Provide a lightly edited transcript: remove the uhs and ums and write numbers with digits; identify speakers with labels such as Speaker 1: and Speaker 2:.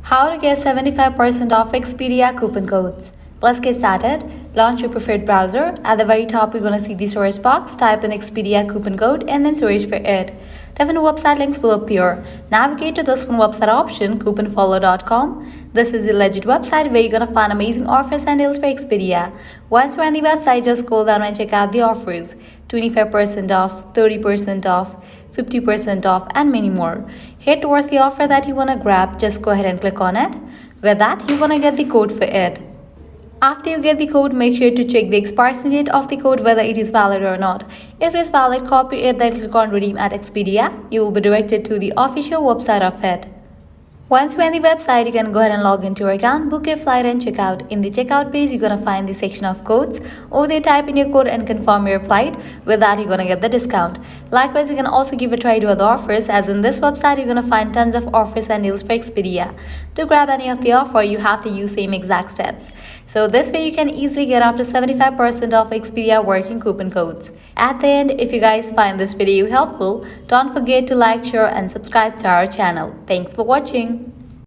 Speaker 1: How to get 75% off Expedia coupon codes. Let's get started. Launch your preferred browser. At the very top, you're going to see the search box. Type in Expedia coupon code and then search for it. Different website links will appear. Navigate to this one website option, couponfollow.com. This is a legit website where you're going to find amazing offers and deals for Expedia. Once you're on the website, just scroll down and check out the offers. 25% off, 30% off, 50% off, and many more. Head towards the offer that you want to grab. Just go ahead and click on it. With that, you want to get the code for it. After you get the code, make sure to check the expiration date of the code, whether it is valid or not. If it is valid, copy it, then click on Redeem at Expedia. You will be directed to the official website of it. Once you're on the website, you can go ahead and log into your account, book your flight and check out. In the checkout page, you're going to find the section of codes. Over there, type in your code and confirm your flight. With that, you're going to get the discount. Likewise, you can also give a try to other offers, as in this website, you're going to find tons of offers and deals for Expedia. To grab any of the offer, you have to use same exact steps. So this way, you can easily get up to 75% off Expedia working coupon codes. At the end, if you guys find this video helpful, don't forget to like, share and subscribe to our channel. Thanks for watching.